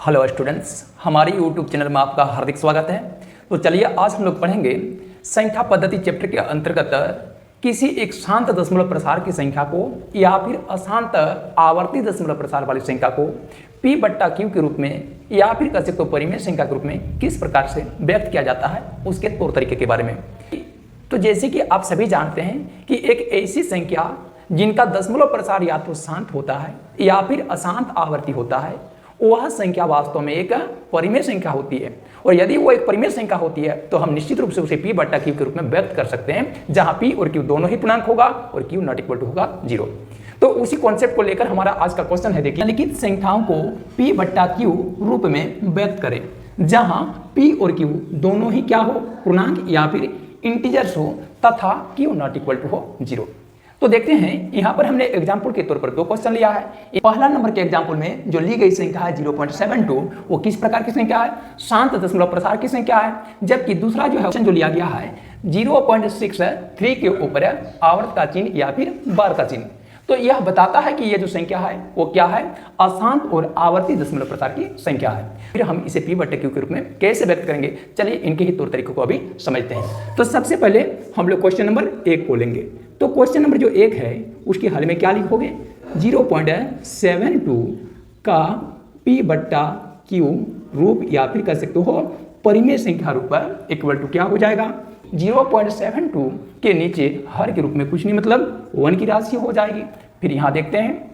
Hello students, हमारे YouTube channel में आपका हार्दिक स्वागत है। तो चलिए आज हम लोग पढ़ेंगे संख्या पद्धति चैप्टर के अंतर्गत किसी एक शांत दशमलव प्रसार की संख्या को या फिर अशांत आवर्ती दशमलव प्रसार वाली संख्या को P बट्टा Q के रूप में या फिर कह सकते हो परिमेय संख्या के रूप में किस प्रकार से व्यक्त किया जाता है उसके तौर तरीके के बारे में। तो जैसे कि आप सभी जानते हैं कि एक ऐसी संख्या जिनका दशमलव प्रसार या तो शांत होता है या फिर अशांत आवर्ती होता है, वह संख्या वास्तव में एक परिमेय संख्या होती है। और यदि वो एक परिमेय संख्या होती है तो हम निश्चित रूप से उसे P बट्टा Q के रूप में व्यक्त कर सकते हैं, जहां P और Q दोनों ही पूर्णांक होगा और Q नॉट इक्वल टू होगा 0। तो उसी कॉन्सेप्ट को लेकर हमारा आज का क्वेश्चन है। देखिए, निम्नलिखित संख्याओं को P बट्टा Q रूप में व्यक्त करें जहां P और Q दोनों ही क्या हो, पूर्णांक या फिर इंटीजर्स हो तथा Q नॉट इक्वल टू हो 0। तो देखते हैं, यहाँ पर हमने एग्जाम्पल के तौर पर दो क्वेश्चन लिया है। पहला नंबर के एग्जाम्पल में जो ली गई संख्या है 0.72, वो किस प्रकार की संख्या है, शांत दशमलव प्रसार की संख्या है। जबकि दूसरा जो है ऑप्शन जो लिया गया है 0.63 के ऊपर आवर्त का चिन्ह या फिर बार का चिन्ह। तो यह बताता है कि यह जो संख्या है वो क्या है, अशांत और आवर्ती दशमलव प्रसार की संख्या है। फिर हम इसे P बट्टे Q के रूप में कैसे व्यक्त करेंगे, चलिए इनके ही तौर तरीकों को अभी समझते हैं। तो सबसे पहले हम लोग क्वेश्चन नंबर 1 को लेंगे। तो क्वेश्चन नंबर जो 1 है उसके हल में क्या लिखोगे, 0.72 का P बट्टा Q रूप या फिर कह सकते हो परिमेय संख्या रूप पर इक्वल टू क्या हो जाएगा, 0.72 के नीचे हर के रूप में कुछ नहीं मतलब 1 की राशि हो जाएगी। फिर यहाँ देखते हैं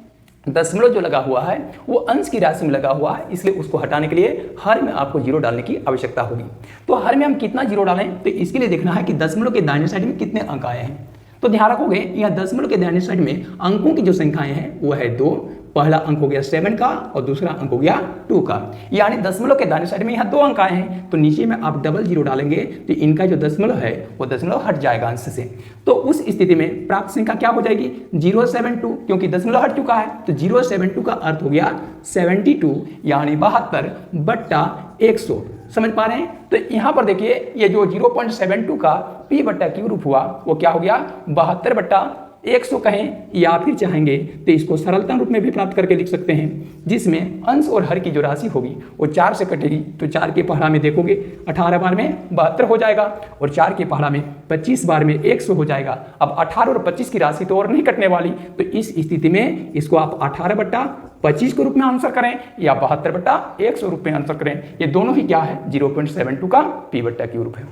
दशमलव जो लगा हुआ है वो अंश की राशि में लगा हुआ है, इसलिए उसको हटाने के लिए हर में आपको 0 डालने की आवश्यकता होगी। तो हर में हम कितना 0 डालें, तो इसके लिए देखना है कि दशमलव के दाहिने साइड में कितने अंक आए हैं। तो ध्यान रखोगे यहाँ दशमलव के दाहिने साइड में अंकों की जो संख्याएं हैं वो है 2। पहला अंक हो गया 7 का और दूसरा अंक हो गया 2 का, यानी दशमलव के दाहिने साइड में यहाँ 2 अंक आए हैं। तो नीचे में आप डबल 0 डालेंगे तो इनका जो दशमलव है वो दशमलव हट जाएगा अंश से। तो उस स्थिति में प्राप्त संख्या क्या हो जाएगी, 072, क्योंकि दशमलव हट चुका है। तो 072 का अर्थ हो गया 72, यानी 72 बट्टा 100। समझ पा रहे हैं। तो यहाँ पर देखिए ये जो 0.72 का P बट्टा Q रूप हुआ वो क्या हो गया, 72 बट्टा 100 कहें या फिर चाहेंगे तो इसको सरलतम रूप में भी प्राप्त करके लिख सकते हैं, जिसमें अंश और हर की जो राशि होगी वो 4 से कटेगी। तो 4 के पहाड़ा में देखोगे 18 बार में 72 हो जाएगा और 4 के पहाड़ा में 25 बार में 100 हो जाएगा। अब 18 और 25 की राशि तो और नहीं कटने वाली, तो इस स्थिति में इसको आप 18 बट्टा 25 के रूप में आंसर करें या 72 बट्टा 100 रूप में आंसर करें। ये दोनों ही क्या है, 0.72 का P बट्टा Q रूप है।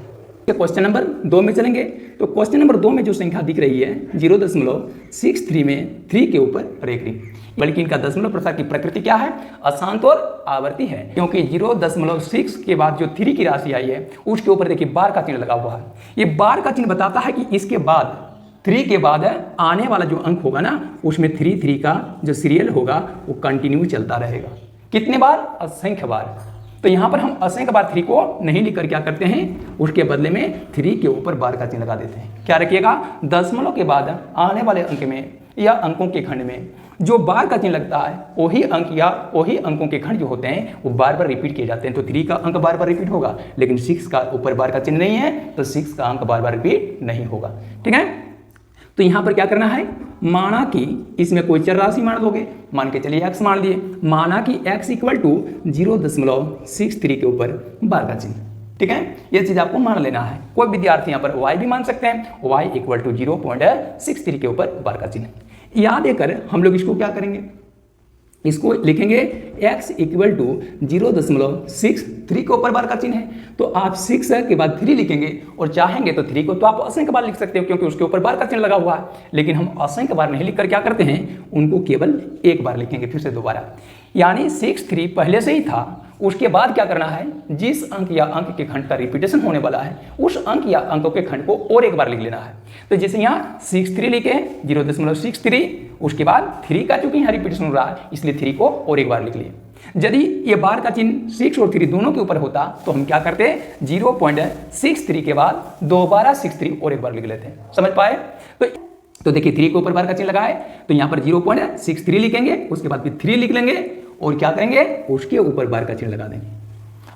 क्वेश्चन नंबर 2 में चलेंगे। तो क्वेश्चन नंबर 2 में जो संख्या दिख रही है 0.63 में 3 के ऊपर रेख रही, बल्कि इनका दशमलव प्रसार की प्रकृति क्या है, अशांत और आवर्ती है। क्योंकि 0.6 के बाद जो 3 की राशि आई है उसके ऊपर देखिए बार का चिन्ह लगा हुआ है। ये बार का चिन्ह बताता है कि इसके बाद 3 के बाद आने वाला जो अंक होगा ना उसमें 3 का जो सीरियल होगा वो कंटिन्यू चलता रहेगा। कितने बार, असंख्य बार। तो यहाँ पर हम असंख्य बार 3 को नहीं लिखकर क्या करते हैं, उसके बदले में 3 के ऊपर बार का चिन्ह लगा देते हैं। क्या रखिएगा, दशमलव के बाद आने वाले अंक में या अंकों के खंड में जो बार का चिन्ह लगता है वही अंक या वही अंकों के खंड जो होते हैं वो बार बार रिपीट किए जाते हैं। तो 3 का अंक बार बार रिपीट होगा, लेकिन 6 का ऊपर बार का चिन्ह नहीं है तो 6 का अंक बार बार रिपीट नहीं होगा। ठीक है। तो यहाँ पर क्या करना है, माना कि इसमें कोई चर राशि मान लोगे, मान के चलिए x मान लिए, माना कि x इक्वल टू 0.63 के ऊपर बार का चिन्ह। ठीक है, ये चीज आपको मान लेना है। कोई विद्यार्थी यहाँ पर y भी मान सकते हैं, y इक्वल टू 0.63 के ऊपर बार का चिन्ह। याद देकर हम लोग इसको क्या करेंगे, इसको लिखेंगे x इक्वल टू 0.63 के ऊपर बार का चिन्ह है। तो आप 6 के बाद 3 लिखेंगे और चाहेंगे तो 3 को तो आप असंख्य बार लिख सकते हो क्योंकि उसके ऊपर बार का चिन्ह लगा हुआ है, लेकिन हम असंख्य बार नहीं लिखकर क्या करते हैं, उनको केवल एक बार लिखेंगे फिर से दोबारा। यानी 6 पहले से ही था, उसके बाद क्या करना है, जिस अंक या अंक के खंड का रिपीटेशन होने वाला है उस अंक या अंकों के खंड को और एक बार लिख लेना है। तो जैसे यहाँ 63 लिखे 0.63, उसके बाद 3 का चूंकि यहाँ रिपीटेशन हो रहा है इसलिए 3 को और एक बार लिख लिए। यदि ये बार का चिन्ह 6 और 3 दोनों के ऊपर होता तो हम क्या करते, 0.63 के बाद दोबारा 63 और एक बार लिख लेते हैं। समझ पाए। तो देखिए 3 के ऊपर बार का चिन्ह लगा है तो यहाँ पर 0.63 लिखेंगे, उसके बाद फिर 3 लिख लेंगे और क्या करेंगे, उसके ऊपर बार का चिन्ह लगा देंगे।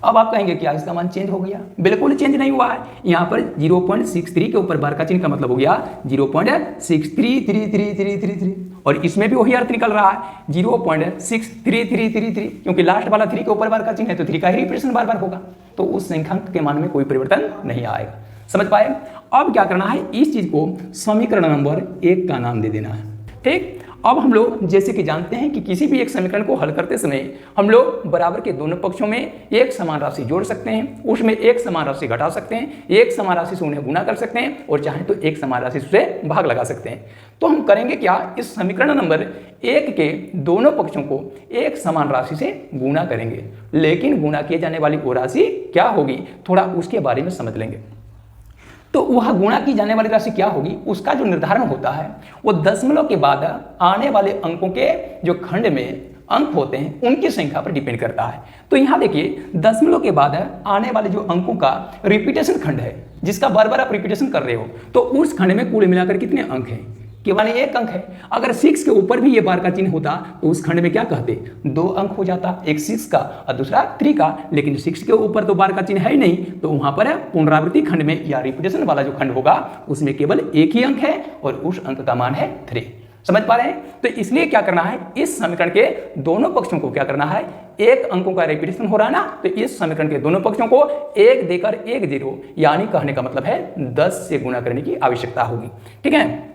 अब आप कहेंगे क्या इसका मान चेंज हो गया? बिल्कुल चेंज नहीं हुआ है। यहाँ पर 0.63 के ऊपर बार का चिन्ह का मतलब हो गया 0.633333 और इसमें भी वही अर्थ निकल रहा है 0.63333 क्योंकि लास्ट वाला 3 के ऊपर बार का चिन्ह है तो 3 का ही रिपीटेशन बार बार होगा, तो उस संख्यांक के मान में कोई परिवर्तन नहीं आएगा। समझ पाए? अब क्या करना है, इस चीज को समीकरण नंबर 1 का नाम दे देना है। ठीक, अब हम लोग जैसे कि जानते हैं कि किसी भी एक समीकरण को हल करते समय हम लोग बराबर के दोनों पक्षों में एक समान राशि जोड़ सकते हैं, उसमें एक समान राशि घटा सकते हैं, एक समान राशि से उन्हें गुना कर सकते हैं और चाहे तो एक समान राशि से भाग लगा सकते हैं। तो हम करेंगे क्या, इस समीकरण नंबर 1 के दोनों पक्षों को एक समान राशि से गुना करेंगे, लेकिन गुना किए जाने वाली वो राशि क्या होगी थोड़ा उसके बारे में समझ लेंगे। तो वह गुणा की जाने वाली राशि क्या होगी उसका जो निर्धारण होता है वो दशमलव के बाद आने वाले अंकों के जो खंड में अंक होते हैं उनकी संख्या पर डिपेंड करता है। तो यहाँ देखिए दशमलव के बाद आने वाले जो अंकों का रिपीटेशन खंड है जिसका बार बार आप रिपीटेशन कर रहे हो तो उस खंड में कुल मिलाकर कितने अंक हैं? केवल 1 अंक है। अगर 6 के ऊपर भी ये बार का चिन्ह होता तो उस खंड में क्या कहते 2 अंक हो जाता, एक 6 का और दूसरा 3 का, लेकिन 6 के ऊपर तो बार का चिन्ह है ही नहीं तो वहां पर पुनरावृत्ति खंड में या रिपीटेशन वाला जो खंड होगा उसमें केवल 1 ही अंक है और उस अंक का मान है 3। समझ पा रहे हैं? तो इसलिए क्या करना है, इस समीकरण के दोनों पक्षों को क्या करना है, 1 अंकों का रिपीटेशन हो रहा है ना, तो इस समीकरण के दोनों पक्षों को 1 देकर 1 0 यानी कहने का मतलब है 10 से गुणा करने की आवश्यकता होगी। ठीक है,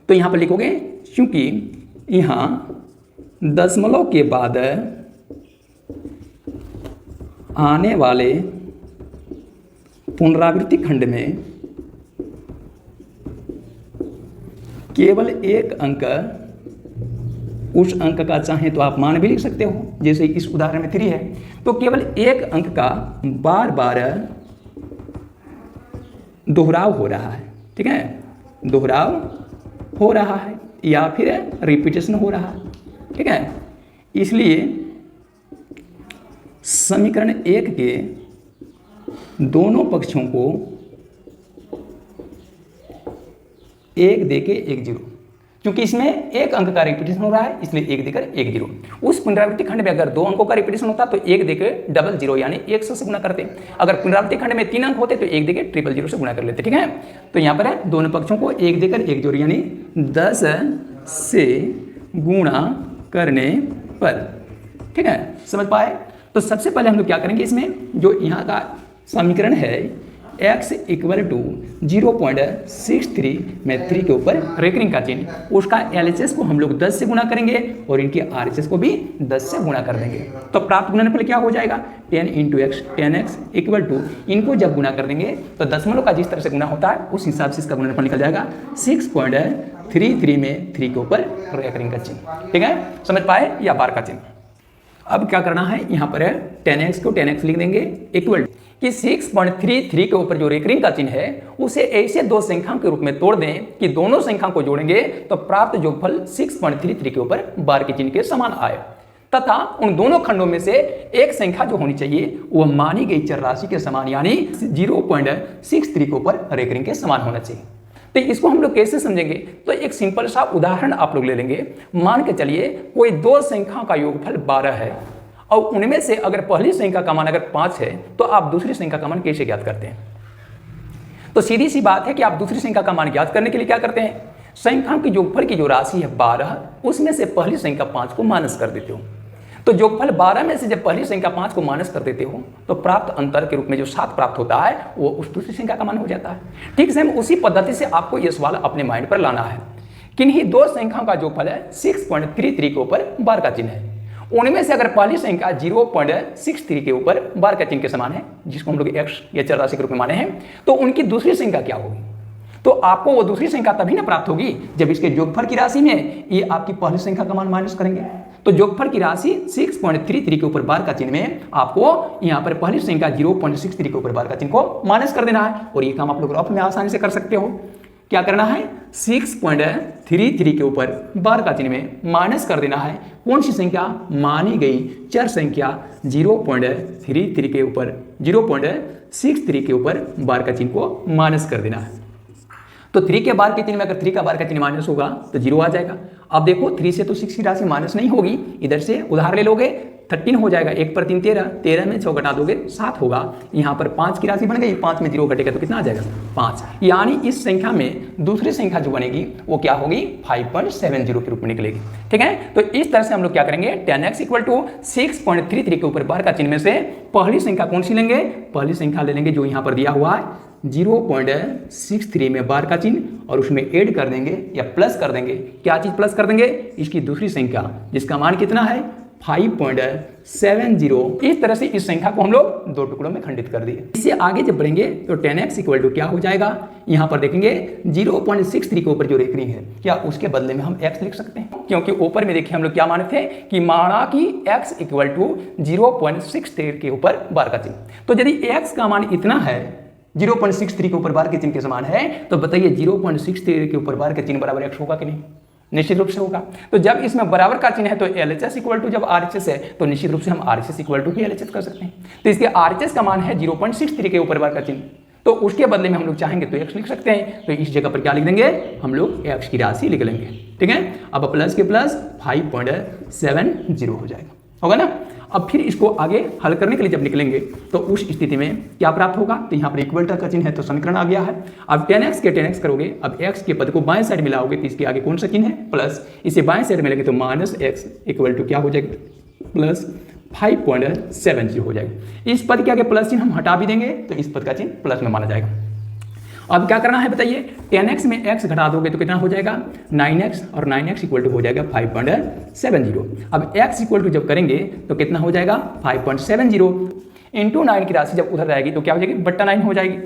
तो यहां पर लिखोगे क्योंकि यहां दशमलव के बाद आने वाले पुनरावृत्ति खंड में केवल 1 अंक, उस अंक का चाहे तो आप मान भी लिख सकते हो जैसे इस उदाहरण में 3 है, तो केवल 1 अंक का बार बार दोहराव हो रहा है। ठीक है, दोहराव हो रहा है या फिर रिपीटेशन हो रहा है। ठीक है, इसलिए समीकरण 1 के दोनों पक्षों को 1 देके 1 0, क्योंकि इसमें 1 अंक का रिपीटेशन हो रहा है इसलिए 1 देकर 1 0। उस पुनरावृत्ति खंड में अगर 2 अंकों का रिपीटेशन होता तो 1 देकर 00 यानी 100 से गुना करते। अगर पुनरावृत्ति खंड में 3 अंक होते तो 1 देकर 000 से गुना कर लेते। ठीक है, तो यहाँ पर है दोनों पक्षों को 1 देकर 1 0 यानी 10 से गुणा करने पर। ठीक है, समझ पाए? तो सबसे पहले हम लोग क्या करेंगे, इसमें जो यहाँ का समीकरण है x इक्वल टू 0.63 में 3 के ऊपर रेकरिंग का चिन्ह, उसका LHS को हम लोग 10 से गुना करेंगे और इनके RHS को भी 10 से गुणा कर देंगे। तो प्राप्त गुणनफल क्या हो जाएगा 10 × x, 10x इक्वल टू, इनको जब गुना कर देंगे तो दशमलव का जिस तरह से गुना होता है उस हिसाब से इसका गुणनफल निकल जाएगा 6.33 में 3 के ऊपर रेकरिंग का चिन्ह। ठीक है, समझ पाए? या बार का चिन्ह। अब क्या करना है, यहाँ पर 10x को 10x लिख देंगे इक्वल कि 6.33 के ऊपर जो रेकरिंग का चिन्ह है उसे ऐसे दो संख्याओं के रूप में तोड़ दें कि दोनों संख्याओं को जोड़ेंगे तो प्राप्त योगफल 6.33 के ऊपर बार के चिन्ह के समान आए, तथा उन दोनों खंडों में से एक संख्या जो होनी चाहिए वह मानी गई चर राशि के समान यानी 0.63 के ऊपर रेकरिंग के समान होना चाहिए। तो इसको हम लोग कैसे समझेंगे, तो एक सिंपल सा उदाहरण आप लोग ले लेंगे। मान के चलिए कोई 2 संख्याओं का योगफल 12 है और उनमें से अगर पहली संख्या का मान अगर 5 है तो आप दूसरी संख्या का मान कैसे ज्ञात करते हैं? तो सीधी सी बात है कि आप दूसरी संख्या का मान ज्ञात करने के लिए क्या करते हैं, संख्याओं की योगफल की जो राशि है 12 उसमें से पहली संख्या 5 को माइनस कर देते हो। तो योगफल 12 में से जब पहली संख्या 5 को माइनस कर देते हो तो प्राप्त अंतर के रूप में जो 7 प्राप्त होता है वो उस दूसरी संख्या का मान हो जाता है। ठीक से उसी पद्धति से आपको यह सवाल अपने माइंड पर लाना है। किन्हीं 2 संख्याओं का योगफल है 6.33 के ऊपर बार का चिन्ह है, उनमें से अगर पहली संख्या 0.63 के ऊपर बार का चिन्ह के समान है जिसको हम लोग x या चर राशि के रूप में माने हैं, तो उनकी दूसरी संख्या क्या होगी? तो आपको वो दूसरी संख्या तभी ना प्राप्त होगी जब इसके योगफल की राशि में ये आपकी पहली संख्या का मान माइनस करेंगे। तो योगफल की राशि 6.33 के ऊपर बार का चिन्ह में आपको यहाँ पर पहली संख्या 0.63 के ऊपर बार का चिन्ह को माइनस कर देना है और ये काम आप लोग रफ में आसानी से कर सकते हो। क्या करना है, 6.33 के ऊपर बार का चिन्ह में माइनस कर देना है कौन सी संख्या, मानी गई चर संख्या 0.33 के ऊपर 0.63 के ऊपर बार का चिन्ह को माइनस कर देना है। तो तो 3 के बार के चिन्ह में अगर 3 का बार का चिन्ह माइनस होगा तो 0 आ जाएगा। अब देखो 3 से तो 6 की राशि माइनस नहीं होगी, इधर से उधार ले लोगे 13 हो जाएगा, 1 पर 3 13, 13 में 6 घटा दोगे 7 होगा। यहाँ पर 5 की राशि बन गई, 5 में 0 घटेगा तो कितना आ जाएगा 5। यानी इस संख्या में दूसरी संख्या जो बनेगी वो क्या होगी 5.70 के रूप में निकलेगी। ठीक है, तो इस तरह से हम लोग क्या करेंगे 10x = 6.33 के ऊपर बार का चिन्ह में से पहली संख्या कौन सी लेंगे, पहली संख्या ले लेंगे जो यहाँ पर दिया हुआ है 0.63 में बार का चिन्ह और उसमें ऐड कर देंगे या प्लस कर देंगे। क्या चीज प्लस कर देंगे, इसकी दूसरी संख्या जिसका मान कितना है 5.70। इस तरह से इस संख्या को हम लोग 2 टुकड़ों में खंडित कर दिए। इससे आगे जब बढ़ेंगे तो 10x = क्या हो जाएगा, यहाँ पर देखेंगे 0.63 के ऊपर जो रेकरिंग है क्या उसके बदले में हम x लिख सकते हैं, क्योंकि ऊपर में देखिए हम लोग क्या माने थे कि माना कि x = 0.63 के ऊपर बार का चिन्ह। तो यदि x का मान इतना है 0.63 के ऊपर बार के चिन्ह के समान है तो बताइए 0.63 के ऊपर बार के चिन्ह बराबर x होगा कि नहीं, निश्चित रूप से होगा। तो जब इसमें बराबर का चिन्ह है तो LHS = जब RHS है तो निश्चित रूप से हम RHS = ही LHS कर सकते हैं। तो इसके RHS का मान है 0.63 के ऊपर बार का चिन्ह, तो उसके बदले में हम लोग चाहेंगे तो x लिख सकते हैं। तो इस जगह पर क्या लिख देंगे हम लोग x की राशि लिख लेंगे। ठीक है, अब प्लस के प्लस 5.70 हो जाएगा, होगा ना। अब फिर इसको आगे हल करने के लिए जब निकलेंगे तो उस स्थिति में क्या प्राप्त होगा, तो यहाँ पर इक्वल का चिन्ह है तो समीकरण आ गया है। अब 10x के 10x करोगे, अब x के पद को बाएं साइड मिलाओगे तो इसके आगे कौन सा चिन्ह है प्लस, इसे बाएं साइड मिलेंगे तो -x = क्या हो जाएगा प्लस 5.70 हो जाएगा। इस पद के आगे प्लस चिन्ह हम हटा भी देंगे तो इस पद का चिन्ह प्लस में माना जाएगा। अब क्या करना है बताइए, 10x में x घटा दोगे तो कितना हो जाएगा 9x और 9x = हो जाएगा 5.70। अब x = जब करेंगे तो कितना हो जाएगा 5.70 इंटू 9 की राशि जब उधर जाएगी तो क्या हो जाएगी बट्टा 9 हो जाएगी।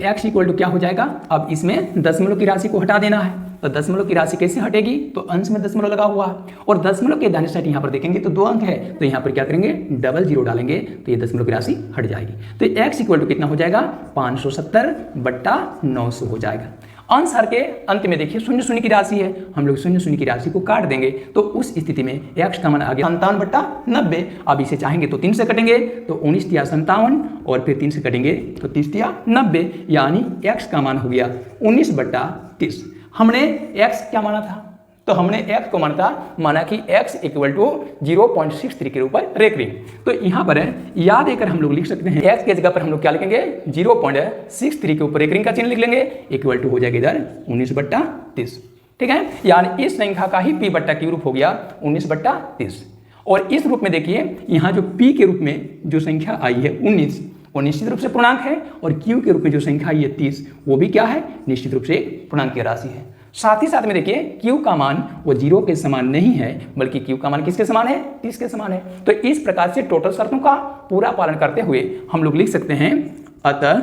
x = क्या हो जाएगा, अब इसमें दशमलव की राशि को हटा देना है। तो दशमलव की राशि कैसे हटेगी, तो अंश में दशमलव लगा हुआ है और दशमलव के दाहिने साइड यहाँ पर देखेंगे तो 2 अंक है, तो यहाँ पर क्या करेंगे 00 डालेंगे तो ये दशमलव की राशि हट जाएगी। तो x = कितना हो जाएगा 570/900 हो जाएगा। अंश हर के अंत में देखिए 0 0 की राशि है, हम लोग 0 0 की राशि को काट देंगे तो उस स्थिति में x का मान आ गया 57/90। अब इसे चाहेंगे तो 3 से कटेंगे तो 19 × 57 और फिर 3 से कटेंगे तो 30 × 90, यानी x का मान हो गया 19/30। हमने x क्या माना था, तो हमने x को माना कि x = 0.63 के ऊपर रेकरिंग। तो यहाँ पर याद देकर हम लोग लिख सकते हैं x के जगह पर हम लोग क्या लिखेंगे 0.63 के ऊपर रेकरिंग का चिन्ह लिख लेंगे, इक्वल टू हो जाएगा इधर 19/30। ठीक है, यानी इस संख्या का ही p/q रूप हो गया 19/30। और इस रूप में देखिए यहाँ जो p के रूप में जो संख्या आई है 19 वो निश्चित रूप से पूर्णांक है, और q के रूप में जो संख्या आई है 30 वो भी क्या है निश्चित रूप से पूर्णांक की राशि है। साथ ही साथ में देखिए q का मान वो 0 के समान नहीं है, बल्कि q का मान किसके समान है 30 के समान है। तो इस प्रकार से टोटल शर्तों का पूरा पालन करते हुए हम लोग लिख सकते हैं, अतः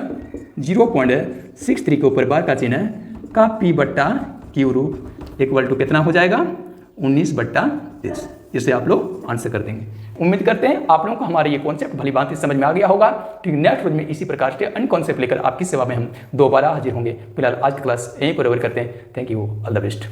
0.63 के ऊपर बार का चिन्ह का p/q रूप इक्वल टू कितना हो जाएगा 19/30। इसे आप लोग आंसर कर देंगे। उम्मीद करते हैं आप लोगों को हमारे ये कॉन्सेप्ट भली भांति समझ में आ गया होगा। ठीक, नेक्स्ट वीडियो में इसी प्रकार के अन्य कॉन्सेप्ट लेकर आपकी सेवा में हम दोबारा हाजिर होंगे। फिलहाल आज की क्लास यहीं पर ओवर करते हैं। Thank you, all the best.